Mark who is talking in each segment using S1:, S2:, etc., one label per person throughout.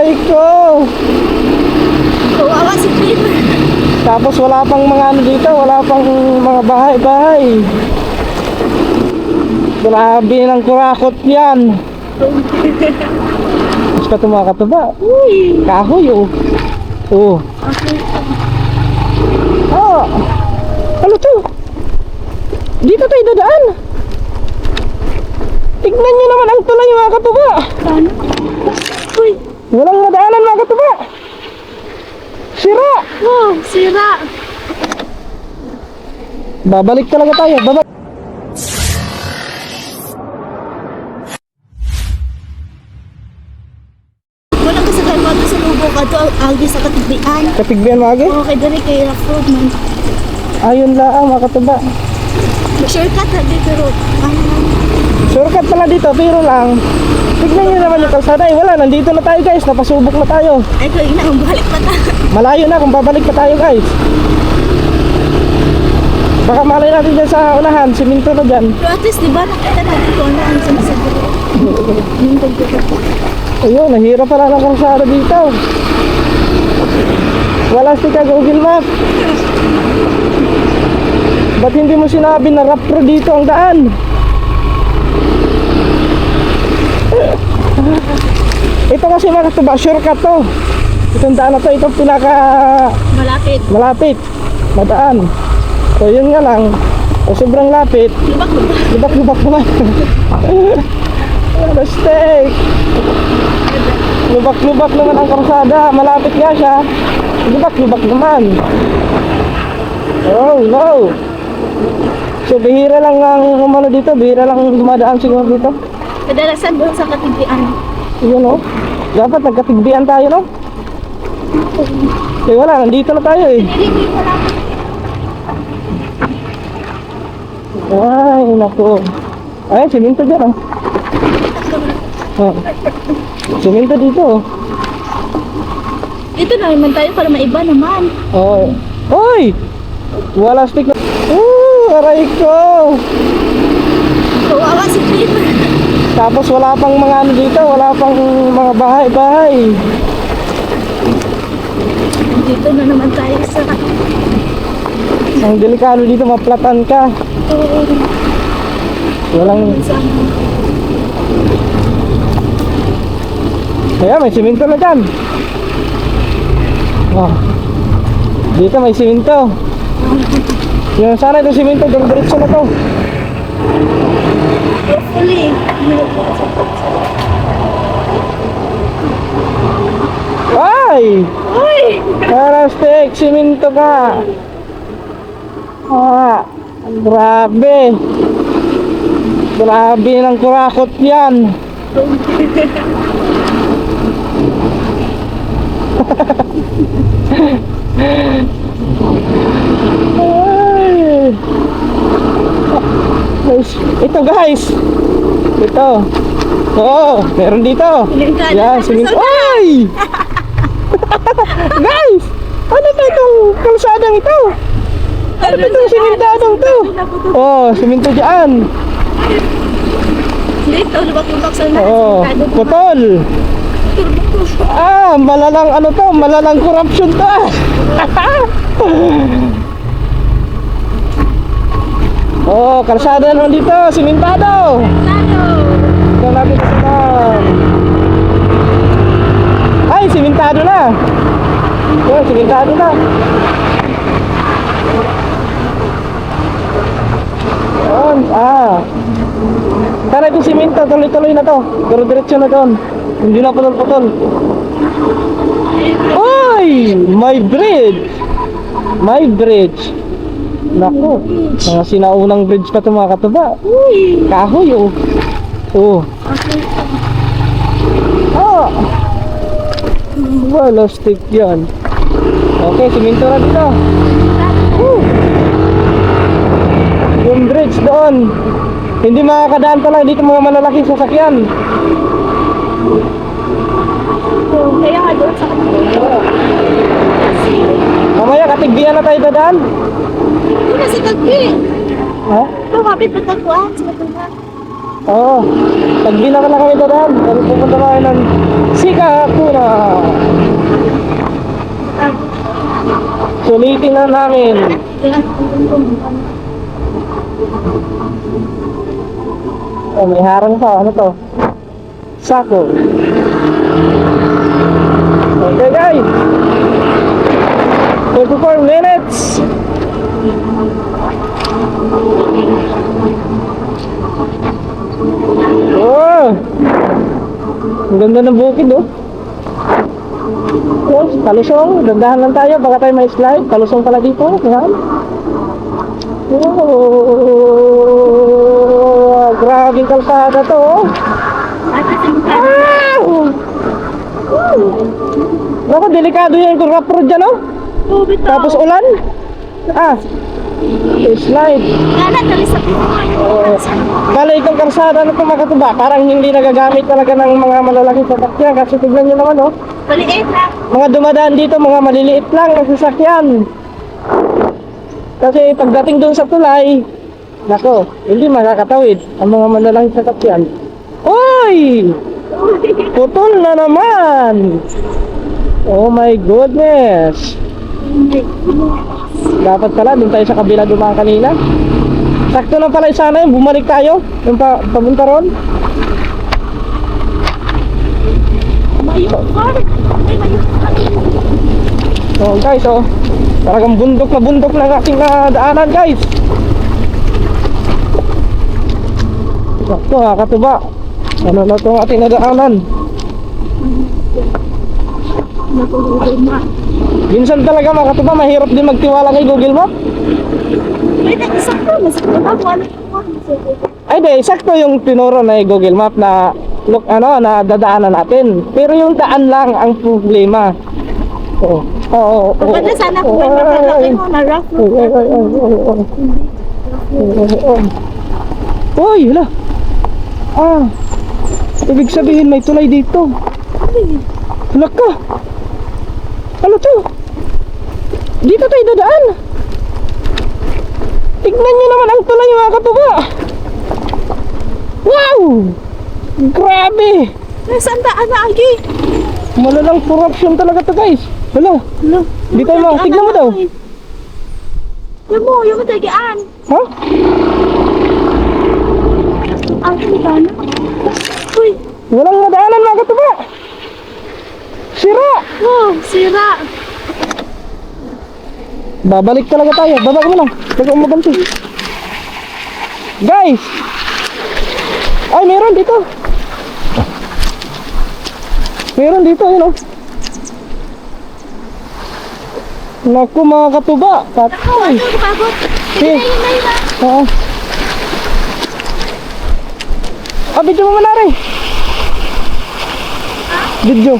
S1: Aray ko!
S2: Kawawa si Peter.
S1: Tapos wala pang mga ano dito, wala pang mga bahay-bahay. Grabe ng kurakot yan. Mas pa mga katuba. Kahoy oh. Oh. Oh. Ano to? Dito tayo dadaan. Tignan nyo naman ang tulay mga katuba.
S2: Ano? Uy.
S1: Walang madaanan mga katuba. Sira.
S2: Oh, sira.
S1: Babalik talaga tayo. Babalik.
S2: Walang kasagay mo ito sa lubo ka to. Algi sa katigbian.
S1: Katigbian mo agi?
S2: Okay, dari kay Rock Road man.
S1: Ayun lang mga katuba.
S2: Shortcut na dito road.
S1: Shortcut pala dito, pero lang. Tignan nyo naman yung kalsada. Eh, wala, nandito na tayo guys. Napasubok na tayo.
S2: Ay, ko ina, balik pa ta.
S1: Malayo na kung babalik pa tayo guys. Baka malay natin dyan sa unahan. Siminto na dyan.
S2: Pero at least, di ba, nakita natin kung ano ang sinasagot. Yung pagkakata.
S1: Ayun, nahirap pala ng kalsada dito. Wala stika Google Map. Ba't hindi mo sinabi na rough road dito ang daan? Ito kasi mga katuba, shortcut to. Itong daan na to, itong pinaka malapit na daan. So yun nga lang, sobrang lapit. Lubak-lubak naman. Mistake. Lubak-lubak naman ang karsada. Malapit nga siya. Lubak-lubak naman. Oh no. So bihira lang ang umano dito. Bihira lang dumadaan siguro dito.
S2: Kadalasan doon sa katigbian.
S1: Yun o. Dapat nagkatigbian tayo no. Eh wala, nandito na tayo eh. Ay naku. Ay siminto dyan oh. Oh. Siminto dito oh.
S2: Dito na naman tayo para maiba naman.
S1: Oh. Oy! Wala stick na. Aray ko!
S2: Kawawa si Peter.
S1: Tapos wala pang mga ano dito, wala pang mga bahay-bahay.
S2: Dito na naman tayo sa...
S1: Ang delikado dito, maplatan ka. Walang... Kaya may siminto na dyan. Oh. Dito may siminto. Yung sana ito siminto, diretso na to.
S2: Hopefully.
S1: Ay!
S2: Uy!
S1: Karastek, siminto ka. Ah, grabe. Grabe ng kurakot yan. Ay. Ito guys. Ito. Oo, meron dito. Yan, siminto. Ay! Guys! Ano ba itong kalsadang ito? Ano ba itong simintadong to? Oh, siminto dyan.
S2: Dito, lubak-lubak sa lahat.
S1: Oh, putol. Ah, malalang ano to, malalang corruption to. Oh, kalsada naman dito, simintado. Ito natin sa ay, simintado na. Oh, simintado na. Yun, Tara yung siminto, tuloy-tuloy na to. Pero diretso na doon. Hindi na putol-putol. Oy! My bridge! My bridge. Naku, mga sinaunang bridge pa ito mga katuba. Kahoy oh. Oh. Oh. Wala stick yan. Okay, siminto na dito. Yung bridge doon. Hindi makakadaan talaga dito mga malalaking sasakyan.
S2: Kaya nga doon sa
S1: Mamaya katigbihan na tayo dadaan.
S2: Doon na si Tagbi.
S1: Ha?
S2: Lumapit na tagpuan sa Tagbi.
S1: Oo. Tagbi na kami dadaan. Dahil pupunta tayo ng Sikakura. titingnan namin. Oh, may harang pa. Ano to? Sako. Okay guys. 24 minutes. Oh! Ang ganda ng bukid oh. Oh, kalusong. Dandahan lang tayo. Baka tayo may slide. Kalusong pala dito. Yan. Oh! Grabing kalsada to oh. Wow! Naku, delikado yan kung rough road dyan oh. Tapos ulan. Ah, slide. Kala itong kalsada na ito makatuba, parang hindi nagagamit talaga ng mga malalaking sasakyan. Kasi tignan nyo naman oh.
S2: Maliit na.
S1: Mga dumadaan dito, mga maliliit lang na sasakyan. Kasi pagdating doon sa tulay, nako, hindi makakatawid ang mga malalaking sasakyan. Uy! Putol na naman! Oh my goodness! Dapat pala, doon tayo sa kabila dumaan kanina. Sakto na pala sana yung bumalik tayo, yung papunta ron. Oh guys, oh. Talagang bundok na ating daanan guys. Sakto ha, katuba. Ano na itong ating nadaanan? Minsan talaga mga katuba, mahirap din magtiwala kay Google Map. Ay di, sakto yung tinuro na Google Map na look, na dadaanan natin. Pero yung daan lang ang problema. Oo.
S2: Pagkanda sana kung may makalaki mo na rough road.
S1: Uy, hala. Ah, ibig sabihin may tulay dito. Hala ka. Ano to? Dito tayo dadaan. Tignan nyo naman ang tulay mga katuba. Wow! Grabe!
S2: Saan daan na, Agi?
S1: Malalang corruption talaga to guys. Hala. Dito mo, tignan mo daw.
S2: Yung matagaan.
S1: Ha?
S2: Ang kaniban. Uy,
S1: Walang madaanan mga katuba. Sira!
S2: oh, sira.
S1: Babalik talaga tayo. Baba mo lang. Huwag kang maganti. Guys! Ay, meron dito. Meron dito, yun oh. Naku mga katuba. Patay.
S2: Ano, kapabot?
S1: Sige.
S2: Yun na.
S1: Oo. Ah, video mo muna rin. Video.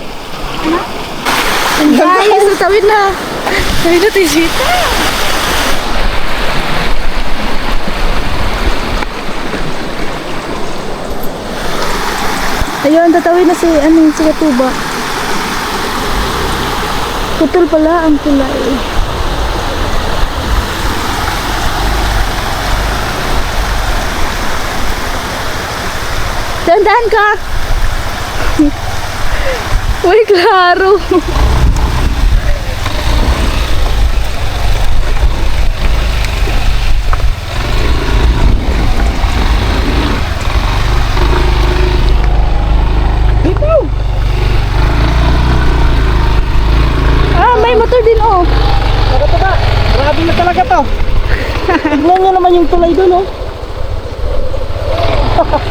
S2: Guys, natawid na. Tawid na tayo sita. Ayun, tatawid na si Katuba. Putol pala ang tulay. Dandan ka! Uy, klaro!
S1: Dito.
S2: Ah, may motor din oh.
S1: Mga katuba. Grabe na talaga to. Tignan nyo naman yung tulay doon oh.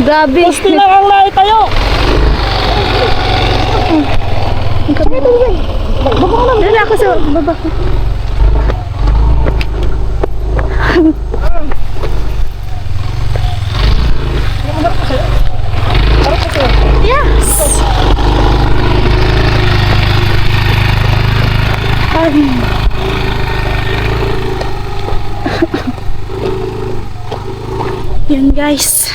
S2: Grabe.
S1: Gusti na ang lahat tayo. Sakay tayo yan. Baba ka lang.
S2: Dala ako sa baba ko. Yes! Ay. Yan guys.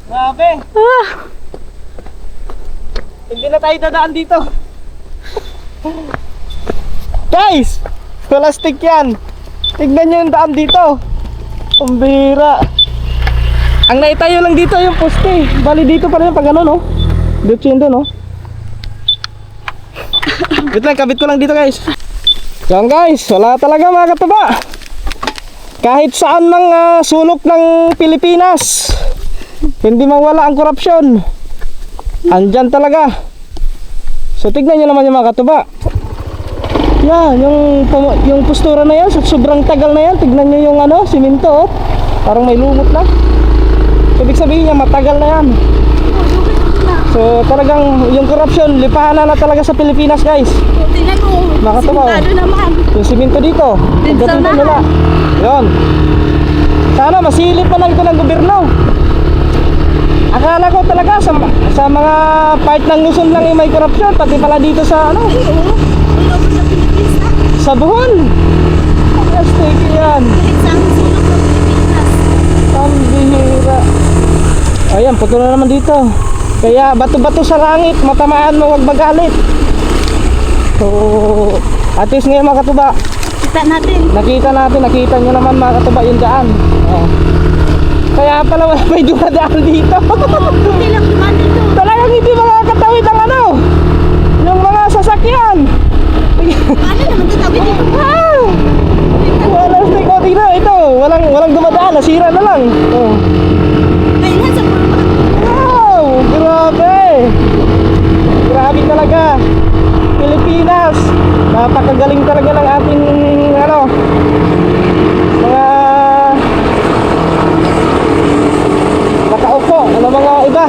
S1: Grabe.
S2: Ah,
S1: Hindi na tayo dadaan dito. Guys! Plastic yan. Tignan nyo yung daan dito. Ang bira. Ang naitayo lang dito yung poste. Bali dito pala yung pag ano, no? Dito yun doon, no? Wait lang, kabit ko lang dito guys. Yan guys, wala talaga mga katuba. Kahit saan ng sulok ng Pilipinas, hindi mawala ang korupsyon. Andyan talaga. So tignan nyo naman yung mga katuba. Yan, yung postura na yan, sobrang tagal na yan. Tignan nyo yung ano, simento, oh. Parang may lumot na. So ibig sabihin niya, matagal na yan. So talagang yung korupsyon, lipahan na talaga sa Pilipinas guys.
S2: Tingnan mo,
S1: Mga katuba, oh.
S2: simentado naman.
S1: Yung simento dito,
S2: Dito
S1: pagdating
S2: na.
S1: nila. Yun. Sana masilip na lang ito ng gobyerno. Akala ko talaga sa mga part ng Luzon lang yung may korupsyon, pati pala dito sa ano,
S2: Ay, oo. All over the Philippines na.
S1: sa Bohol. Astig yan.
S2: Kahit sa ang sulok ng Pilipinas.
S1: Ang bihira. Ayan, puto na naman dito. Kaya bato-bato sa langit, matamaan mo, wag magalit. So, at least ngayon mga katuba,
S2: Kita natin.
S1: nakita nyo naman mga katuba yung daan. Oh. Kaya pala wala may dumadaan dito.
S2: Hindi lang naman dito.
S1: Talagang hindi makakatawid ang ano, yung mga sasakyan.
S2: Paano naman tatawid dito?
S1: Ah! Wala stick o tingnan, ito, walang dumadaan, nasira na lang. Oh.
S2: Kailan sa puro
S1: Wow! Grabe! Grabe talaga! Pilipinas! Napakagaling talaga ng ating ano, mga nakaupo ano mga iba.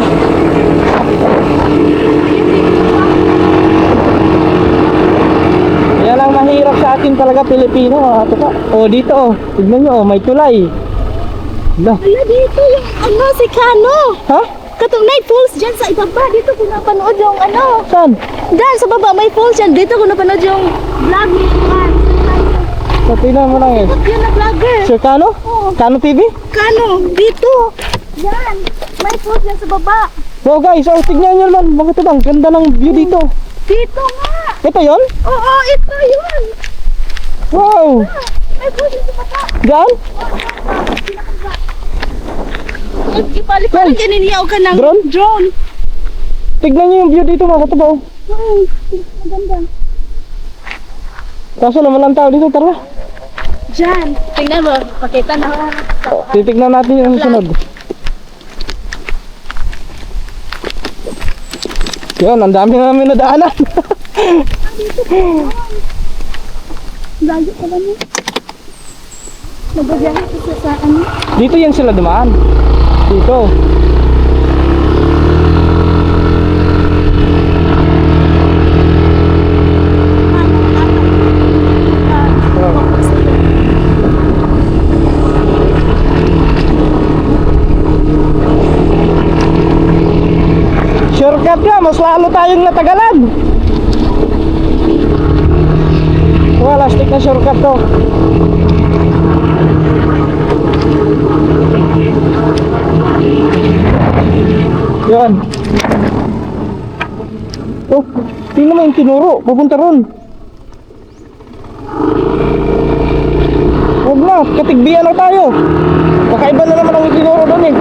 S1: Kaya lang mahirap sa atin talaga Pilipino. O dito, oh, tignan nyo, oh, may tulay. Hala.
S2: Wala dito yung ano, si Kano.
S1: Ha?
S2: Katong night falls dyan sa ibaba. Dito ko napanood yung ano.
S1: Saan?
S2: Dyan sa baba may falls dyan. Dito ko napanood yung vlog ni Juan.
S1: So, tingnan mo lang eh.
S2: Ba't yun na vlogger?
S1: Sir Kano?
S2: Oo.
S1: Kano TV?
S2: Kano, dito. Yan. May falls dyan sa baba.
S1: So guys, oh, tignan nyo naman. Bakit ito bang ganda ng view dito?
S2: Dito nga.
S1: Ito yon?
S2: Oo, ito yun.
S1: Wow!
S2: May falls dyan sa baba.
S1: Diyan?
S2: Ipalik-palik kaniniyaw ka ng
S1: Drone?
S2: drone.
S1: Tignan nyo yung view dito mga katabaw.
S2: Maganda.
S1: Kaso naman lang tao dito, tara.
S2: Diyan. Tingnan mo, pakita na.
S1: Titignan natin yung sunod. Yun, ang dami namin nadaanan.
S2: Layo ka ba niya? Nagbabiyahe ka sa ano?
S1: Dito yan sila dumaan. Dito. Shortcut ka, mas lalo tayong natagalan. Wala, stick na shortcut to. Yan. Oh, tingnan mo yung tinuro. Pupunta ron. Huwag na, katigbihan na tayo. Kakaiba na naman ang tinuro doon eh.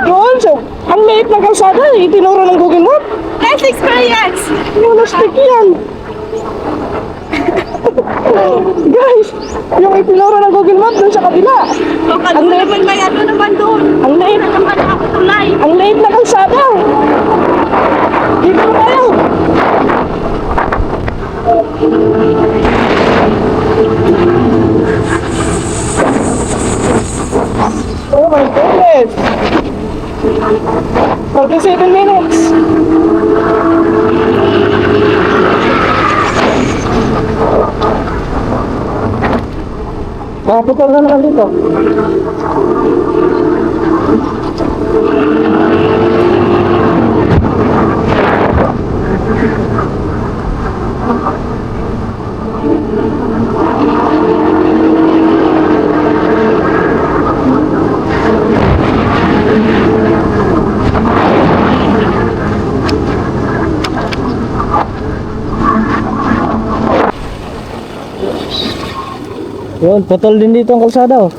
S1: Yun, so, ang liit ng kalsada eh. Itinuro ng Google Map.
S2: Let's experience!
S1: Wala stick yan. Guys, yung itinuro ng Google Map dun sa kabila.
S2: Ang naman may ano naman doon.
S1: Ang liit,
S2: Naman ako tulay.
S1: ang liit na kalsada. Dito na tayo. Oh my goodness. 47 minutes. Nakaputol na naman dito. Yun, putol din dito ang kalsada oh.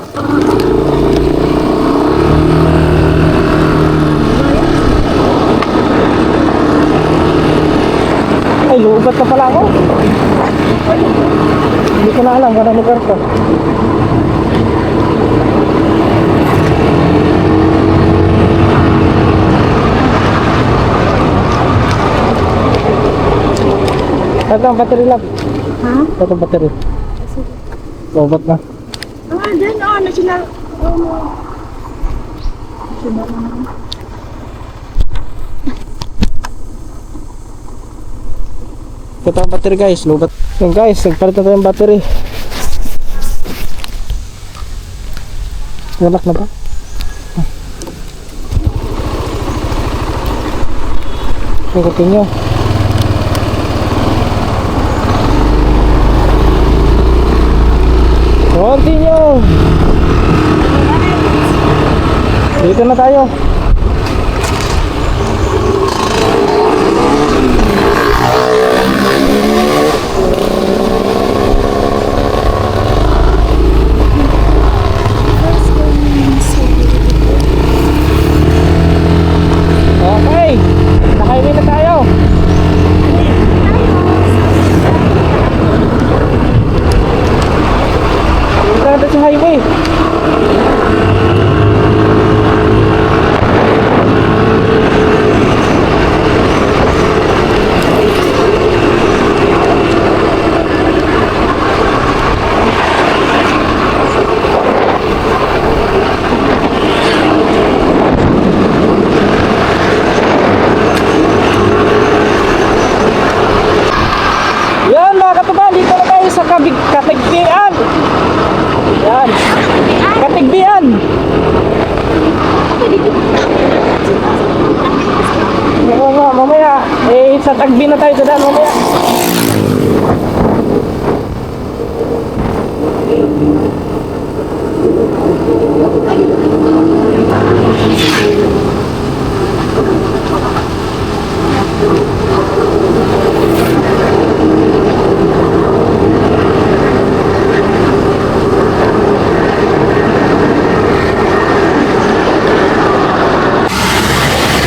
S1: Ay, lubat na pala ako. Hindi ko na alam kung anong lugar to. Ito ang battery lang.
S2: Ha?
S1: Ito ang battery. Lubat na.
S2: Ah, dyan. Oh, national.
S1: Ito ang battery guys, lubat. Yung guys, nagpalit na tayo yung battery. Nalak na ba? Ikutin nyo. Continue! Dito na tayo. Okay, naka-highway na tayo. Dito na tayo sa highway. Yan mga katuban, dito na tayo sa Katigbian. Yan, Katigbian. Oo nga, mamaya, sa Tagbi na tayo dadaan mamaya.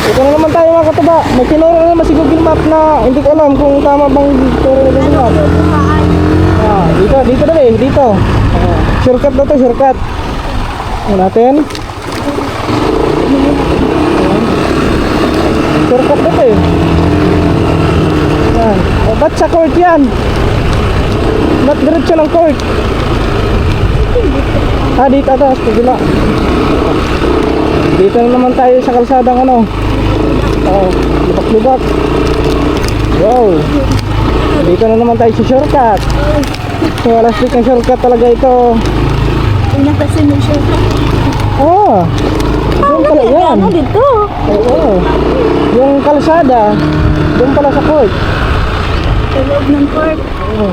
S1: Ito na naman tayo mga katuba. May tinuro na naman si Google Map na hindi ko alam kung tama bang turo na Google Map. Ah, dito na eh, dito. Shortcut na to, shortcut. Ano natin? Shortcut na to eh. Yan. O, ba't sa court yan? Ba't diretso ng court? Ah, dito ito, sa kabila. Dito na naman tayo sa kalsadang ano. Oh, lubak-lubak. Wow. Dito na naman tayo sa shortcut. So, alastik ng shortcut talaga ito.
S2: Pinakasin mo siya.
S1: Ah, doon pala yan.
S2: Ano dito?
S1: Oo. Yung kalsada, doon pala sa court.
S2: Sa loob ng court.
S1: Oo.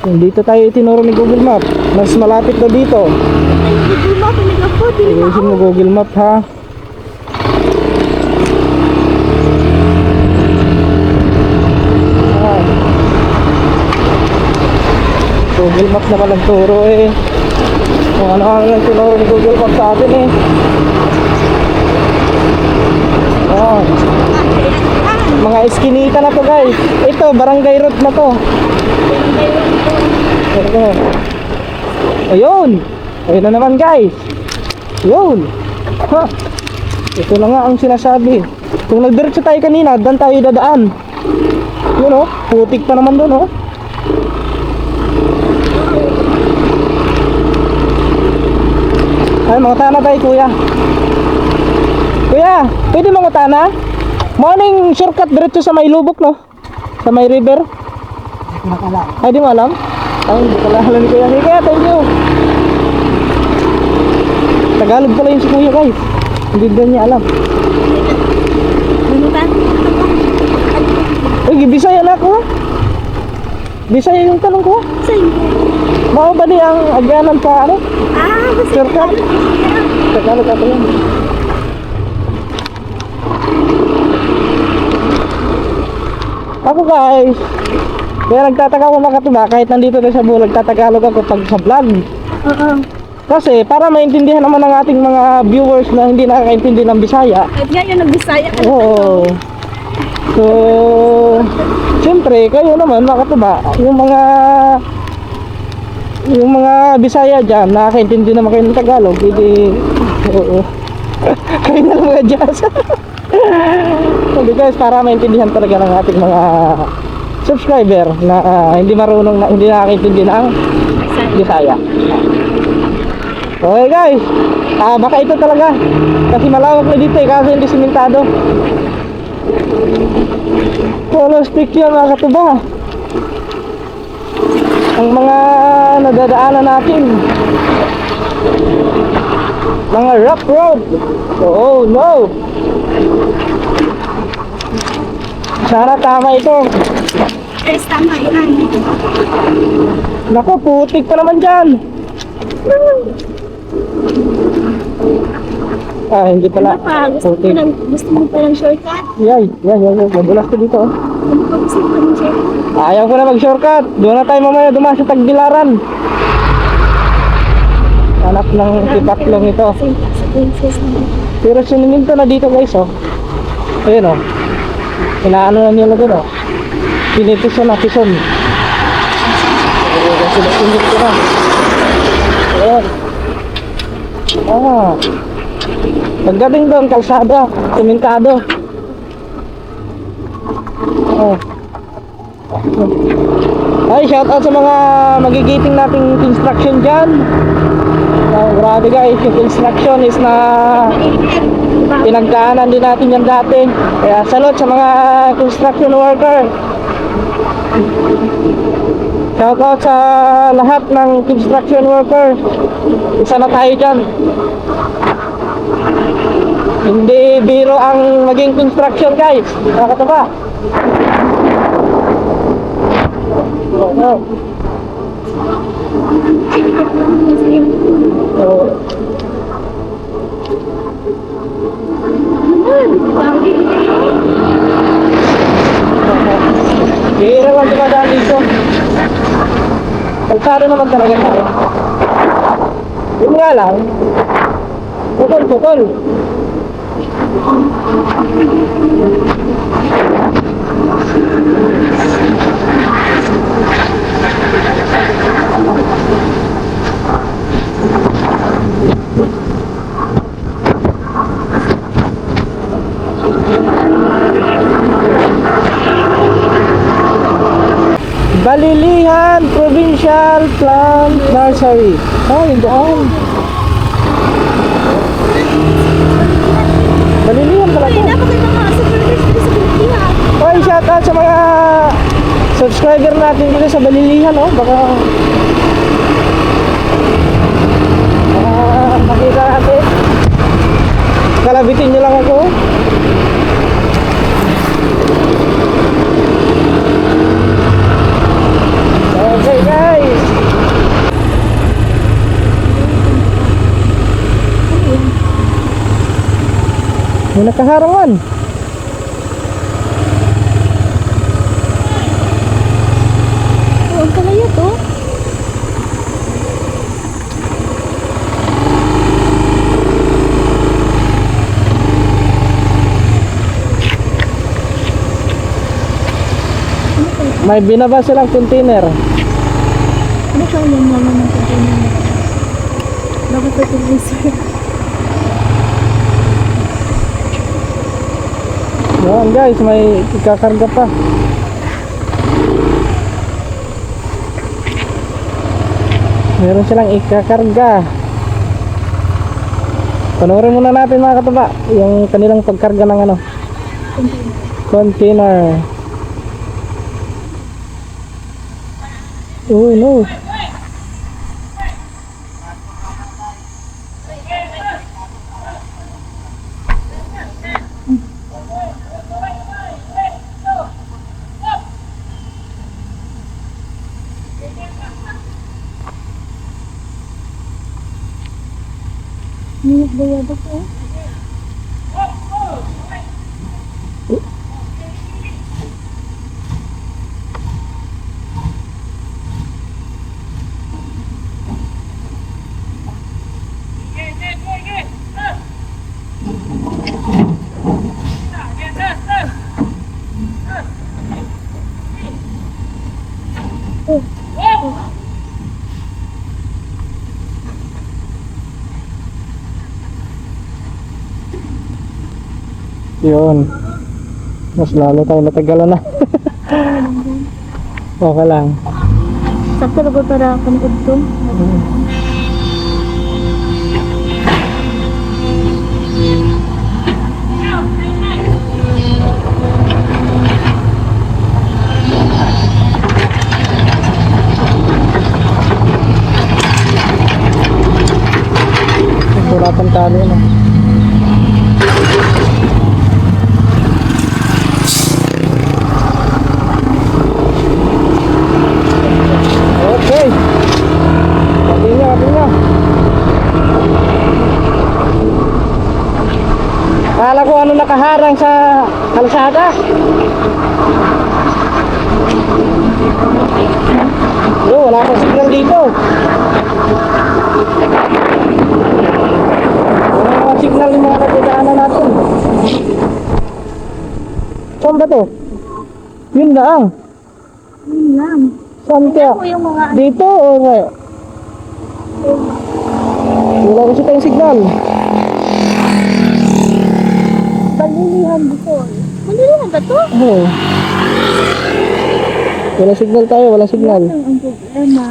S1: Yung dito tayo itinuro ni Google Map. Mas malapit na dito.
S2: Ay, Google Map. Pinag ako.
S1: Ayusin mo Google Map ha. Ah. Google Map na palang turo eh. Kung ano lang tinuro ni Google Map sa atin eh. Oh. Mga eskinita na to guys. Ito, barangay road na to. Ito. Ayun. Ayun na naman guys. Ayun. Ha. Ito na nga ang sinasabi. Kung nagdiretso tayo kanina, dan tayo dadaan. Yun oh, putik pa naman doon oh. Ay, mangutana tayo kuya. Kuya, pwede mangutana? Morning shortcut diretso sa may lubok no? Sa may river? Ay, di mo alam? Ay, hindi ko alam ni kuya. Sige, thank you. Tagalog pala yung si kuya guys. Hindi din niya alam.
S2: Bunutan?
S1: Uy, Bisaya na ako. Bisaya yung tanong ko.
S2: Sa inyo.
S1: Mao ba di ang agyanan pa ano?
S2: Ah, basta
S1: Shortcut? Tagalog ako yan. Ako guys, Kaya nagtataka ako mga katuba, kahit nandito na sa bulag, nagtatagalog ako pag sa vlog.
S2: Oo.
S1: Kasi para maintindihan naman ng ating mga viewers na hindi nakakaintindi ng Bisaya.
S2: At ngayon, nag-Bisaya ka na
S1: Oo. So, siyempre, kayo naman mga katuba, yung mga Bisaya dyan, nakakaintindi naman kayo ng Tagalog, hindi, oo. Kayo na lang mga Diyas. Because para maintindihan talaga ng ating mga subscriber na hindi marunong na hindi nakakaintindi ng Bisaya. Okay guys, baka ito talaga kasi malawak na dito kasi hindi simentado. Polo stick yan mga katuba. Ang mga nadadaanan natin, mga rough road. Oh no, sana tama ito.
S2: Yes, tama yan.
S1: Naku, putik pa naman dyan. Hindi pala.
S2: Ano pa?
S1: Putik.
S2: Gusto mo pa ng shortcut?
S1: Yay. Mabulas ko dito.
S2: Ano pa gusto mo ng shortcut?
S1: Ayaw ko na mag-shortcut. Doon na tayo mamaya dumaan sa Tagbilaran. Hanap ng tipaklong ito.
S2: Sa princess na.
S1: Pero siniminto na dito guys, oh. Ayun, oh. Inaano na nila doon, oh. Pinitiso na, tison. Sinit ko na. Ayan. Pagdating doon, kalsada, simentado. Ay, shout out sa mga magigiting nating construction dyan. Grabe guys, yung construction is na pinagdaanan din natin yan dati. Kaya salute sa mga construction worker. Shout out sa lahat ng construction worker. Isa na tayo dyan. Hindi biro ang maging construction guys. Nakakatawa. Bihira lang dumadaan dito. Kalsado naman talaga tayo. Yun nga lang, putol. Balilihan Provincial Plant Nursery. Yung doon. Balilihan pala
S2: Uy,
S1: to.
S2: napakita mga supporters dito sa Pilipinas.
S1: Oy, shout out sa mga subscriber natin dito sa Balilihan, oh. Baka makita natin. Kalabitin nyo lang ako. Okay guys. May nakaharangan.
S2: Ang kalayo to.
S1: May binaba silang container.
S2: Ano siya yung mama ng container na? Bakit ito freezer?
S1: Yan guys, may ikakarga pa. Meron silang ikakarga. Panoorin muna natin mga katuba yung kanilang pagkarga ng ano, container. Oh no.
S2: Minit ba yabak ko?
S1: Yun. Mas lalo tayo natagalan na. Okay lang.
S2: Sakto na ba para kanukod to?
S1: Suratan tali na. Okay. Kapin niya. Kala ko ano nakaharang sa kalsada. Yo, wala akong signal dito. Wala akong signal yung mga nagdadaanan natin. Saan ba to? Yun lang.
S2: Yun lang.
S1: Saan kaya?
S2: Ako yung mga
S1: Dito o kaya? Wala kasi tayong signal.
S2: balilihan dito. Balilihan ba to?
S1: Oo. Walang signal tayo, walang signal.
S2: Ang problema.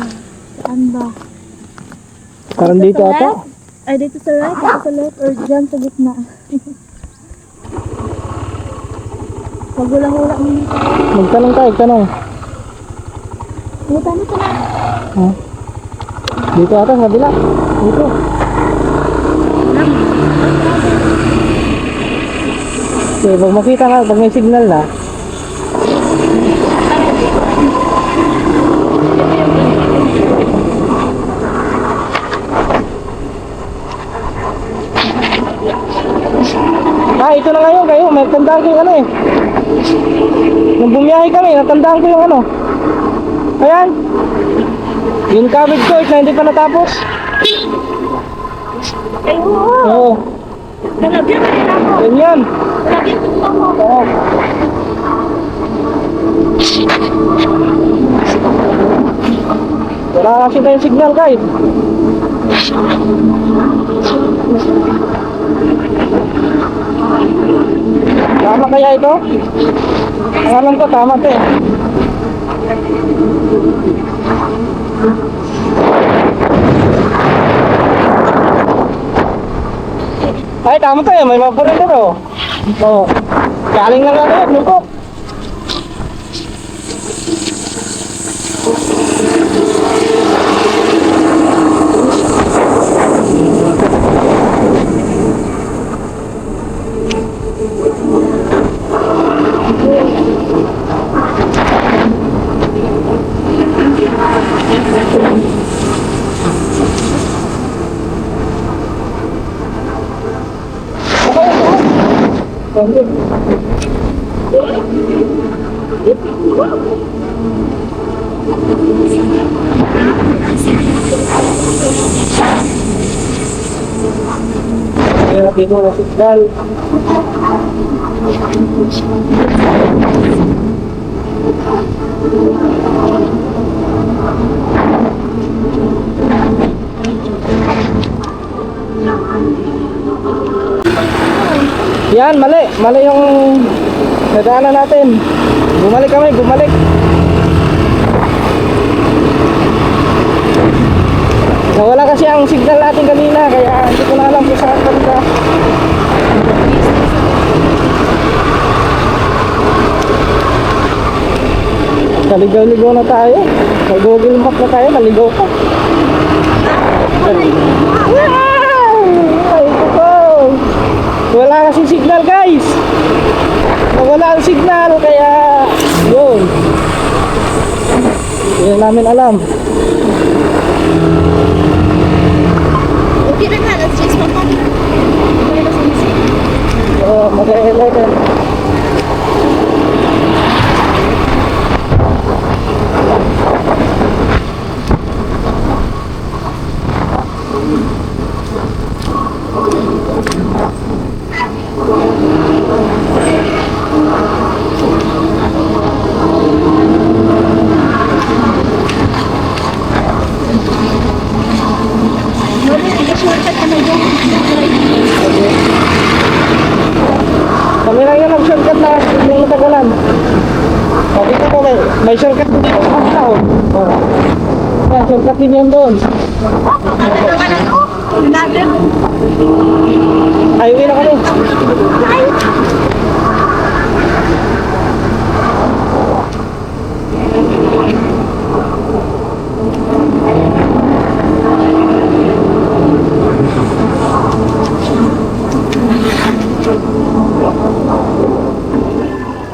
S2: Saan ba?
S1: Parang dito ata.
S2: left? Ay, dito sa right, dito sa left, or dyan sa gitna. Magulang-ulang mo dito.
S1: Magtanong tayo, tanong.
S2: Buta nito na.
S1: Ha? Dito ata, sa kabila. Dito. Okay, pag makita ka, pag may signal na. Ito na ngayon kayo, may tandaan ko yung ano eh. Nung bumiyahe kami, natandaan ko yung ano. Ayan. Yung cabbage court na hindi pa natapos.
S2: Ay, oo.
S1: Oo.
S2: Nalagyan ka nila ako.
S1: Yan yan.
S2: Nalagyan ko nila ako.
S1: Oo. Wala kasi tayong signal guys. Tama kaya ito? Ang alam ko tama ito eh. Ay tama tayo, may mapunan dito. Oo. Galing lang ano, lungkot. Thank you. Kaya dito na signal. Yan, mali. Mali yung nadaanan natin. Bumalik kami, bumalik. Nawala kasi ang signal natin kanina, kaya hindi ko na alam kung saan banda. Naligaw-ligaw na tayo. Mag-google map na tayo, naligaw pa. Ay, ito. Wala kasi signal guys. Nawala ang signal, kaya yun. Hindi namin alam.
S2: Okay na nga, let's just walk on.
S1: Oo, mag-11. May shortcut din dito sa tao. Oh. Yan, shortcut din yan doon. Ay, uwi na kami.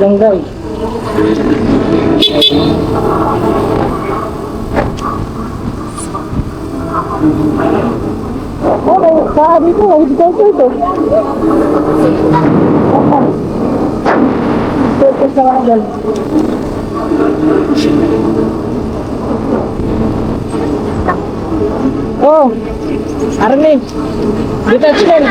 S1: Yan guys. Oh, saan dito? Dito ito. Ito sa kanal. Oh, Arne. Detachment.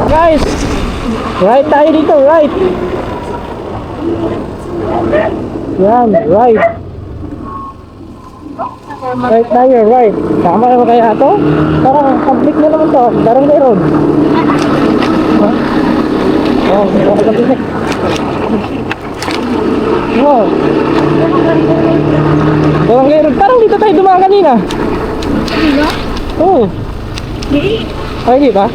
S1: Guys, right tayo dito, right. Yan, right. Right tayo, right. Tama na ba kaya ito? Parang public na naman to. Parang meron. Oh, meron ka public. Oh. Parang meron. Parang dito tayo dumaan kanina. Oo. Ay, di ba?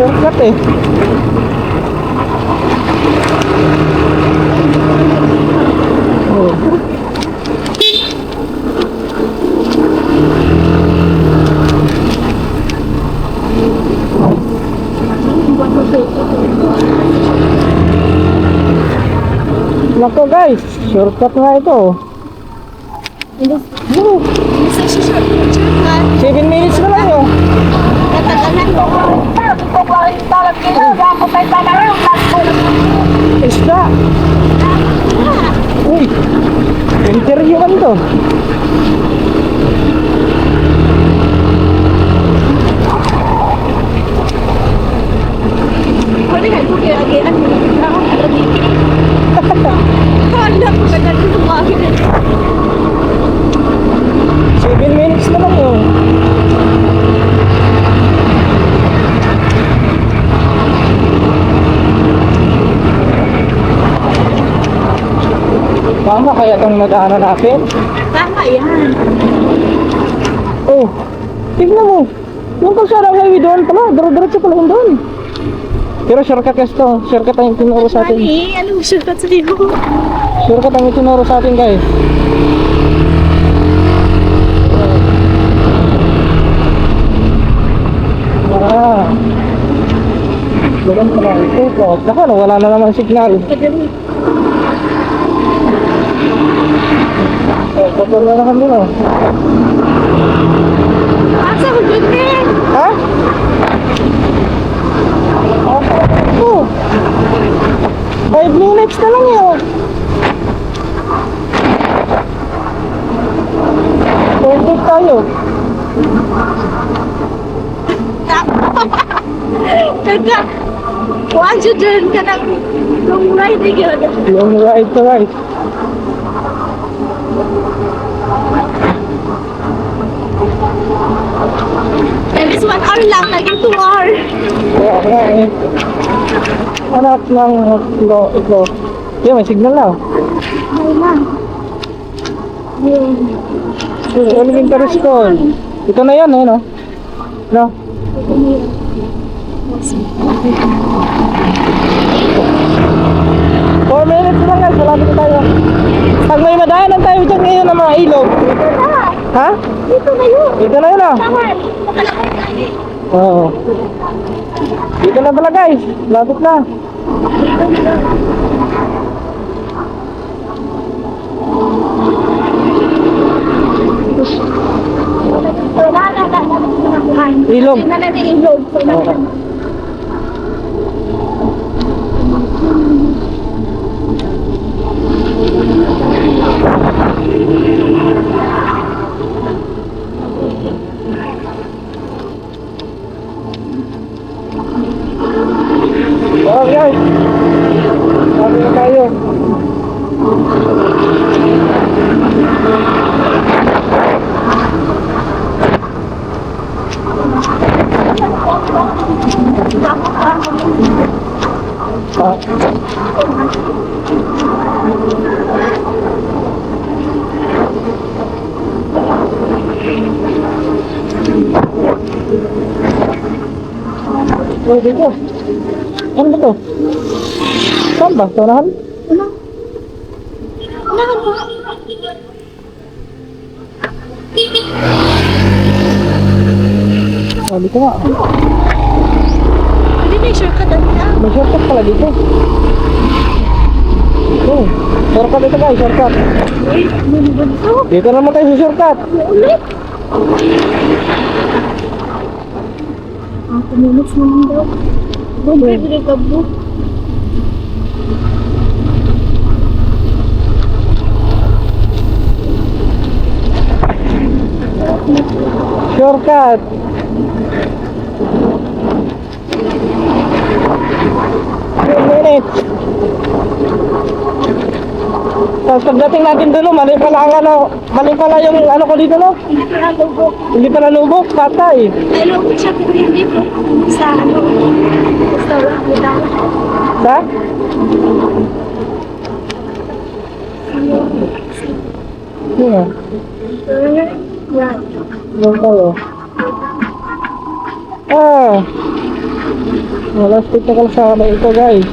S1: Shortcut eh. Oh. Nako guys, shortcut nga ito. Oh. 7 minutes na lang yun. Isda. Uy, interview kan to. Seven minutes na lang yun. Tama kaya itong nadaanan natin?
S2: Tama yan.
S1: Oh, tignan mo. Yung kalsada highway doon pala, daro-diretso pala yun doon. Pero shortcut kasi to, shortcut ang itinuro sa atin.
S2: Mami, anong shortcut sa iyo?
S1: Shortcut ang itinuro sa atin guys. Ah. Ganun pala ito po. Naka, wala na naman signal. Oh, patuloy na kami no.
S2: Asa ko dun eh?
S1: Ha? Oh. 5 minutes na lang yun. Perfect tayo.
S2: Kaka, once you turn ka ng long ride eh, gano'n.
S1: Yung right to right.
S2: And this 1 hour lang, naging 2 hour.
S1: Kaya nga eh. Anak ng ito. Yan, may signal na.
S2: Ay na.
S1: Elementary school. Ito na yan eh, no? No? 4 minutes lang guys, malapit na tayo. Pag may madaanan tayo dyan ngayon ng mga ilog. Ha?
S2: Dito na yun.
S1: Dito na yun ah.
S2: Tama. Nakalakay tayo.
S1: Oo. Dito na pala guys, malapit na.
S2: Wala na.
S1: Ilog.
S2: Wala na ilog. Wala na.
S1: dito. Ano ba to? Saan ba? Taunahan?
S2: Ano? Unahan mo.
S1: Oh, dito nga.
S2: Hindi na yung shortcut ano na.
S1: May shortcut pala dito. Oh, shortcut dito guys, shortcut.
S2: Uy, ano ba dito?
S1: Dito naman tayo sa shortcut.
S2: Ulit. 2 minutes naman daw. Bumbre, bumbre ka po.
S1: Shortcut. Minutes. Tapos pagdating natin doon, mali pala ang ano, mali pala yung ano ko dito, no?
S2: Hindi ko lang lubog.
S1: Hindi pala lubok, patay.
S2: Ay, lubog siya pero hindi po. Sa ano, restaurant nila.
S1: Sa? Yeah.
S2: Yan.
S1: Yan tayo. Ah. Wala stick na kalsada ito guys.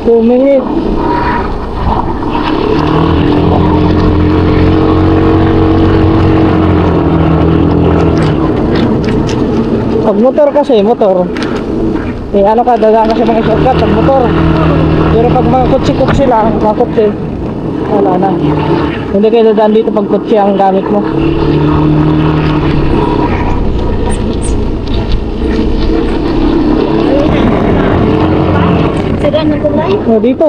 S1: 2 minutes. Pag motor kasi, motor. Eh ano ka, dagaan kasi mga shortcut pag motor. Pero pag mga kutsi-kutsi lang, mga kutsi, wala na. Hindi kayo dadaan dito pag kutsi ang gamit mo.
S2: Sira na tulay.
S1: Oh, dito.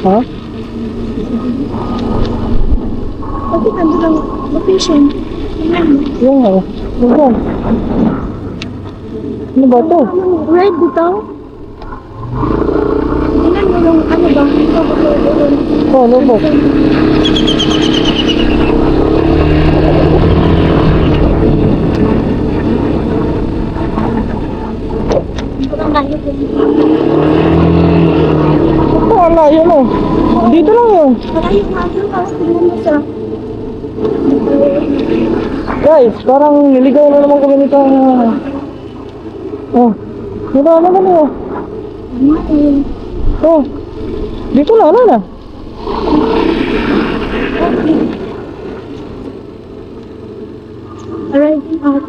S1: Ha?
S2: Bakit nandun ang location?
S1: Yung ano? Yung yan. Ano ba ito?
S2: Red bitaw? Tingnan mo yung ano ba?
S1: Oh, lubok.
S2: Parang layo ko.
S1: Ito, ang layo mo. Dito lang yun.
S2: Malayo nga ako. Tapos tingnan mo sa...
S1: Guys, parang niligaw na naman kami nito. Oh, dito na naman yun. Oh, dito na, ano na?
S2: Arriving at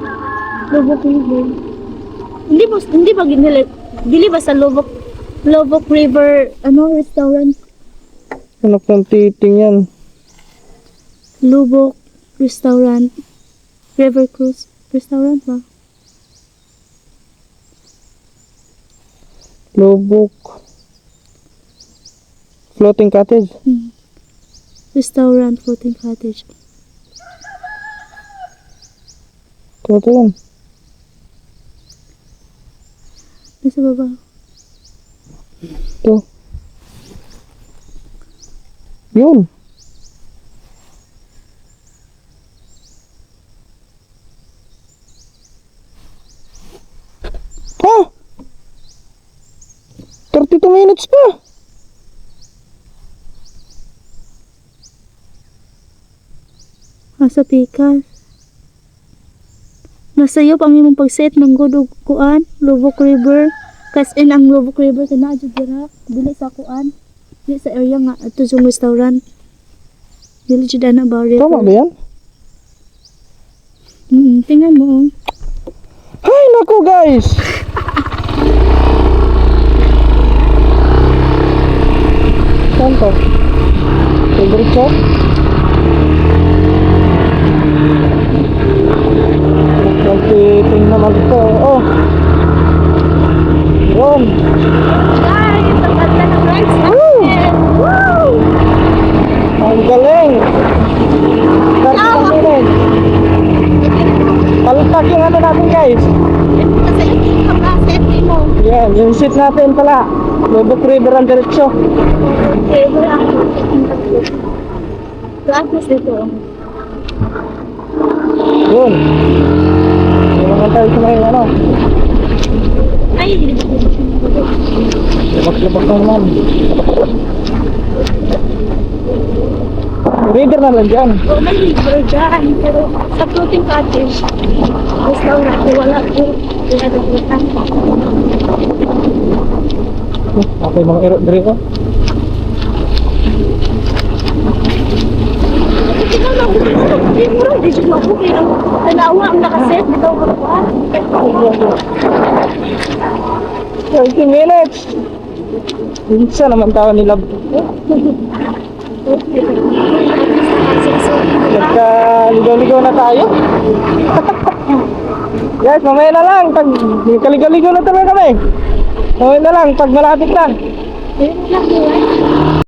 S2: Lubok River. Hindi ba dili ba sa Lubok River ano restaurant?
S1: Anak ng titing yan.
S2: Lubok Restaurant. River Cruise Restaurant ba?
S1: Lubok. Floating cottage.
S2: Restaurant Floating Cottage.
S1: Ito yan.
S2: Nasa baba.
S1: Ito. Yun. Ha? 32 minutes pa.
S2: Nasa Pikas. Nasayop ang imong pag-set ng godog kuan, Lubok River. Kasi ang Lubok River kana jud dira, dili sa kuan. Dili sa area nga ato yung restaurant. Dili jud ana ba river.
S1: Tama ba yan?
S2: Tingnan mo.
S1: Ay, naku guys. Saan to? Favorite shop? Nagtiting naman ito. Oh. Yun.
S2: Guys, ang ganda ng rides natin. Woo!
S1: Ang galing. Kartang palpak yung ano natin guys.
S2: Kasi yung kaset mo.
S1: Yan, yung seat natin pala. Lubok River ang diretsyo.
S2: Okay, wala ako. Class dito.
S1: Yun. Yung naman tayo sa mga ano.
S2: Ay, hindi ba dito?
S1: Labak-labak na naman. Reader na lang dyan.
S2: O, may libre dyan. Pero sa floating cottage, restaurant, wala po. Wala na po.
S1: Okay, mga iro diri ko.
S2: Ikaw na, hindi mo rin. Di siya mabuhay. Ang tanawa ang nakaset. Ikaw mabuhay.
S1: 30 minutes. Minsan naman tao nila. Nagkaligaw-ligaw na tayo. Guys, mamaya na lang. Pag nagkaligaw-ligaw na talaga kami. Mamaya na lang, pag malapit na.
S2: Ayun lang,